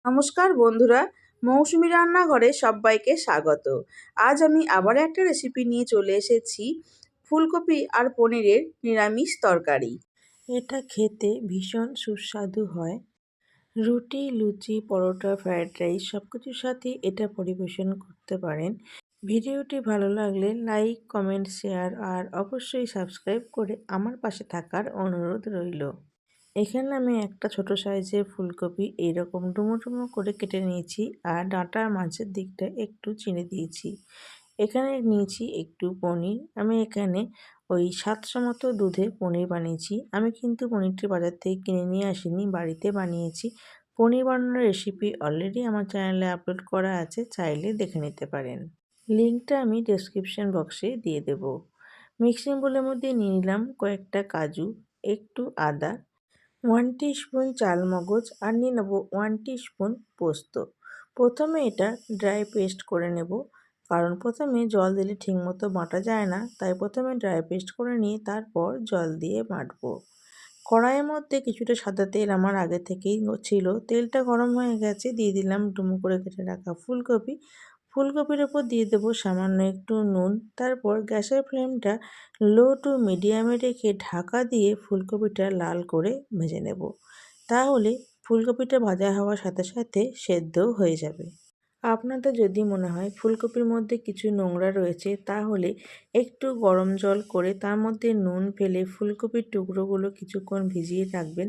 নমস্কার বন্ধুরা, মৌসুমী রান্নাঘরে সবাইকে স্বাগত। আজ আমি আবার একটা রেসিপি নিয়ে চলে এসেছি, ফুলকপি আর পনিরের নিরামিষ তরকারি। এটা খেতে ভীষণ সুস্বাদু হয়। রুটি, লুচি, পরোটা, ফ্রায়েড রাইস সব কিছুর সাথে এটা পরিবেশন করতে পারেন। ভিডিওটি ভালো লাগলে লাইক, কমেন্ট, শেয়ার আর অবশ্যই সাবস্ক্রাইব করে আমার পাশে থাকার অনুরোধ রইল। এখানে আমি একটা ছোট সাইজের ফুলকপি এইরকম ডুমো ডুমো করে কেটে নিয়েছি আর ডাঁটার মাঝের দিকটা একটু চিড়ে দিয়েছি। এখানে নিয়েছি একটু পনির। আমি এখানে ওই 700 মতো দুধে পনির বানিয়েছি। আমি কিন্তু পনিরটি বাজার থেকে কিনে নিয়ে আসিনি, বাড়িতে বানিয়েছি। পনির বানানোর রেসিপি অলরেডি আমার চ্যানেলে আপলোড করা আছে, চাইলে দেখে নিতে পারেন। লিঙ্কটা আমি ডেসক্রিপশন বক্সে দিয়ে দেব। মিক্সিং বোলের মধ্যে নিয়ে নিলাম কয়েকটা কাজু, একটু আদা, 1 টিস্পুন চালমগজ আর নিয়ে নেব 1 টিস্পুন পোস্ত। প্রথমে এটা ড্রাই পেস্ট করে নেব, কারণ প্রথমে জল দিলে ঠিকমতো বাটা যায় না, তাই প্রথমে ড্রাই পেস্ট করে নিয়ে তারপর জল দিয়ে বাটবো। কড়াইয়ের মধ্যে কিছুটা সাদা তেল আমার আগে থেকেই ছিল, তেলটা গরম হয়ে গেছে, দিয়ে দিলাম ডুমো করে কেটে রাখা ফুলকপি। ফুলকপির ওপর দিয়ে দেবো সামান্য একটু নুন। তারপর গ্যাসের ফ্লেমটা লো টু মিডিয়ামে রেখে ঢাকা দিয়ে ফুলকপিটা লাল করে ভেজে নেব। তাহলে ফুলকপিটা ভাজা হওয়ার সাথে সাথে সেদ্ধও হয়ে যাবে। আপনাদের যদি মনে হয় ফুলকপির মধ্যে কিছু নোংরা রয়েছে, তাহলে একটু গরম জল করে তার মধ্যে নুন ফেলে ফুলকপির টুকরোগুলো কিছুক্ষণ ভিজিয়ে রাখবেন।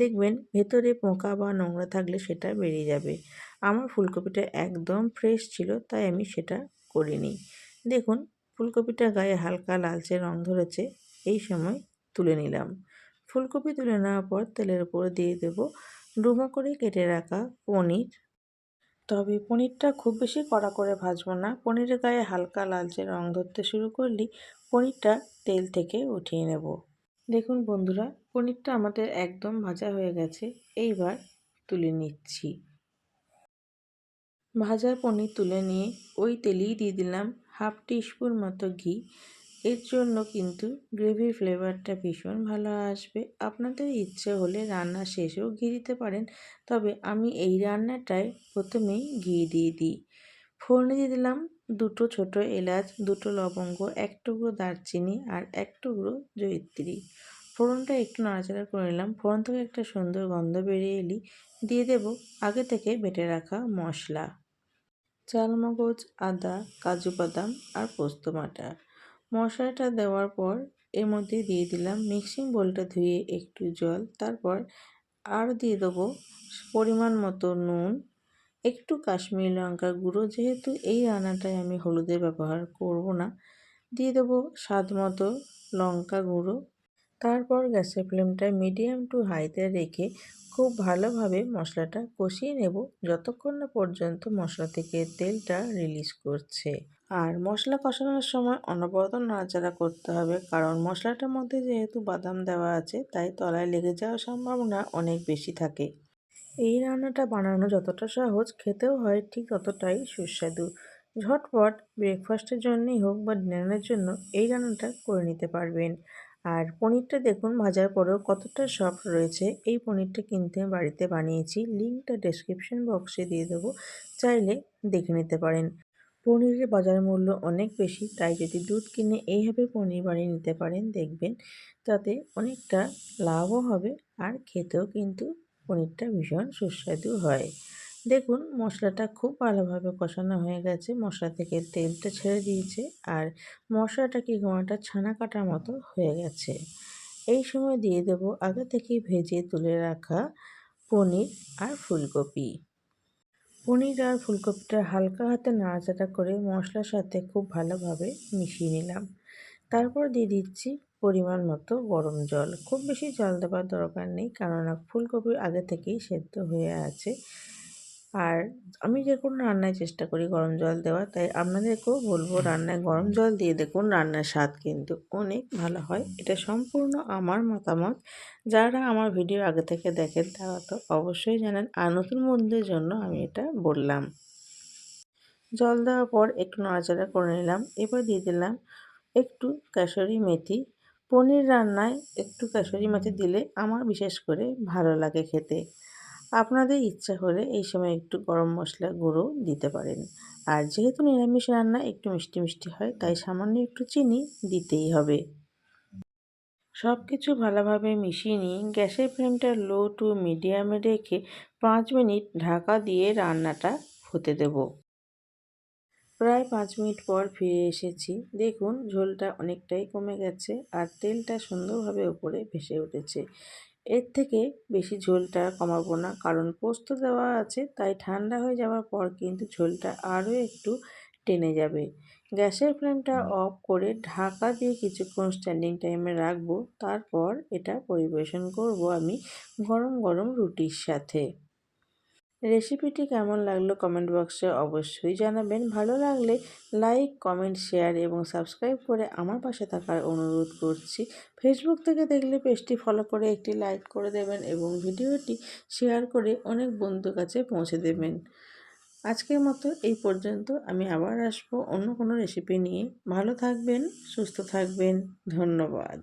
দেখবেন ভেতরে পোকা বা নোংরা থাকলে সেটা বেরিয়ে যাবে। আমার ফুলকপিটা একদম ফ্রেশ ছিল, তাই আমি সেটা করিনি। দেখুন, ফুলকপিটা গায়ে হালকা লালচে রং ধরেছে, এই সময় তুলে নিলাম। ফুলকপি তুলে নেওয়ার পর তেলের উপর দিয়ে দেব ডুমো করে কেটে রাখা পনির। তবে পনিরটা খুব বেশি কড়া করে ভাজবো না। পনিরের গায়ে হালকা লালচে রং ধরতে শুরু করলেই পনিরটা তেল থেকে উঠিয়ে নেব। দেখুন বন্ধুরা, পনিরটা আমাদের একদম ভাজা হয়ে গেছে। এইবার তুলে নিচ্ছি। ভাজা পনির তুলে নিয়ে ওই তেলেই দিয়ে দিলাম 1/2 টিস্পুন মতো ঘি। এর জন্য কিন্তু গ্রেভির ফ্লেভারটা ভীষণ ভালো আসবে। আপনাদের ইচ্ছে হলে রান্না শেষেও ঘি দিতে পারেন, তবে আমি এই রান্নাটায় প্রথমেই ঘি দিয়ে দিই। ফোড়নে দিয়ে দিলাম 2টো ছোটো এলাচ, 2টো লবঙ্গ, 1 টুকরো দারচিনি আর 1 টুকরো জয়িত্রী। ফোড়নটা একটু নাড়াচাড়া করে নিলাম। ফোড়ন থেকে একটা সুন্দর গন্ধ বেরিয়ে এলেই দিয়ে দেব আগে থেকে বেটে রাখা মশলা, চালমগজ, আদা, কাজু বাদাম আর পোস্ত বাটা। মশলাটা দেওয়ার পর এর মধ্যে দিয়ে দিলাম মিক্সিং বোলটা ধুয়ে একটু জল। তারপর আর দিয়ে দেবো পরিমাণ মতো নুন, একটু কাশ্মীরি লঙ্কার গুঁড়ো, যেহেতু এই রান্নাটায় আমি হলুদের ব্যবহার করব না। দিয়ে দেবো স্বাদ মতো লঙ্কা গুঁড়ো। তারপর গ্যাসের ফ্লেমটা মিডিয়াম টু হাইতে রেখে খুব ভালোভাবে মশলাটা কষিয়ে নেব, যতক্ষণ না পর্যন্ত মশলা থেকে তেলটা রিলিজ করছে। আর মশলা কষানোর সময় অনবরত নাড়াচাড়া করতে হবে, কারণ মশলাটার মধ্যে যেহেতু বাদাম দেওয়া আছে, তাই তলায় লেগে যাওয়ার সম্ভাবনা অনেক বেশি থাকে। এই রান্নাটা বানানো যতটা সহজ, খেতেও হয় ঠিক ততটাই সুস্বাদু। ঝটপট ব্রেকফাস্টের জন্যই হোক বা ডিনারের জন্য এই রান্নাটা করে নিতে পারবেন। আর পনিরটা দেখুন ভাজার পরেও কতটা সফট রয়েছে। এই পনিরটা কিন্তু আমি বাড়িতে বানিয়েছি, লিঙ্কটা ডেসক্রিপশন বক্সে দিয়ে দেবো, চাইলে দেখে নিতে পারেন। পনিরের বাজার মূল্য অনেক বেশি, তাই যদি দুধ কিনে এইভাবে পনির বানিয়ে নিতে পারেন, দেখবেন তাতে অনেকটা লাভও হবে আর খেতেও কিন্তু পনিরটা ভীষণ সুস্বাদু হয়। দেখুন মশলাটা খুব ভালোভাবে কষানো হয়ে গেছে, মশলা থেকে তেলটা ছেড়ে দিয়েছে আর মশলাটা কি একটা ছানা কাটার মতো হয়ে গেছে। এই সময় দিয়ে দেব আগে থেকে ভেজে তুলে রাখা পনির আর ফুলকপি। পনির আর ফুলকপিটা হালকা হাতে নাড়াচাড়া করে মশলার সাথে খুব ভালোভাবে মিশিয়ে নিলাম। তারপর দিয়ে দিচ্ছি পরিমাণ মতো গরম জল। খুব বেশি জল দেওয়ার দরকার নেই, কেননা ফুলকপি আগে থেকেই সেদ্ধ হয়ে আছে। আর আমি যে কোনো রান্নায় চেষ্টা করি গরম জল দেওয়ার, তাই আপনাদেরকেও বলবো রান্নায় গরম জল দিয়ে দেখুন, রান্নার স্বাদ কিন্তু অনেক ভালো হয়। এটা সম্পূর্ণ আমার মতামত। যারা আমার ভিডিও আগে থেকে দেখেন তারা তো অবশ্যই জানেন, আর নতুন বন্ধুদের জন্য আমি এটা বললাম। জল দেওয়ার পর একটু নাড়াচাড়া করে নিলাম। এবার দিয়ে দিলাম একটু কাসুরি মেথি। পনির রান্নায় একটু কাসুরি মেথি দিলে আমার বিশেষ করে ভালো লাগে খেতে। আপনাদের ইচ্ছা হলে এই সময় একটু গরম মশলা গুঁড়ো দিতে পারেন। আর যেহেতু নিরামিষ রান্না একটু মিষ্টি মিষ্টি হয়, তাই সামান্য একটু চিনি দিতেই হবে। সব কিছু ভালোভাবে মিশিয়ে নিয়ে গ্যাসের ফ্লেমটা লো টু মিডিয়ামে রেখে 5 মিনিট ঢাকা দিয়ে রান্নাটা হতে দেব। প্রায় 5 মিনিট পর ফিরে এসেছি। দেখুন ঝোলটা অনেকটাই কমে গেছে আর তেলটা সুন্দরভাবে উপরে ভেসে উঠেছে। এর থেকে বেশি ঝোলটা কমাবো না, কারণ পোস্ত দেওয়া আছে, তাই ঠান্ডা হয়ে যাওয়ার পর কিন্তু ঝোলটা আরও একটু টেনে যাবে। গ্যাসের ফ্লেমটা অফ করে ঢাকা দিয়ে কিছুক্ষণ স্ট্যান্ডিং টাইমে রাখবো। তারপর এটা পরিবেশন করব আমি গরম গরম রুটির সাথে। রেসিপিটি কেমন লাগলো কমেন্ট বক্সে অবশ্যই জানাবেন। ভালো লাগলে লাইক, কমেন্ট, শেয়ার এবং সাবস্ক্রাইব করে আমার পাশে থাকার অনুরোধ করছি। ফেসবুক থেকে দেখলে পেজটি ফলো করে একটি লাইক করে দেবেন এবং ভিডিওটি শেয়ার করে অনেক বন্ধুর কাছে পৌঁছে দেবেন। আজকের মতো এই পর্যন্ত। আমি আবার আসবো অন্য কোনো রেসিপি নিয়ে। ভালো থাকবেন, সুস্থ থাকবেন। ধন্যবাদ।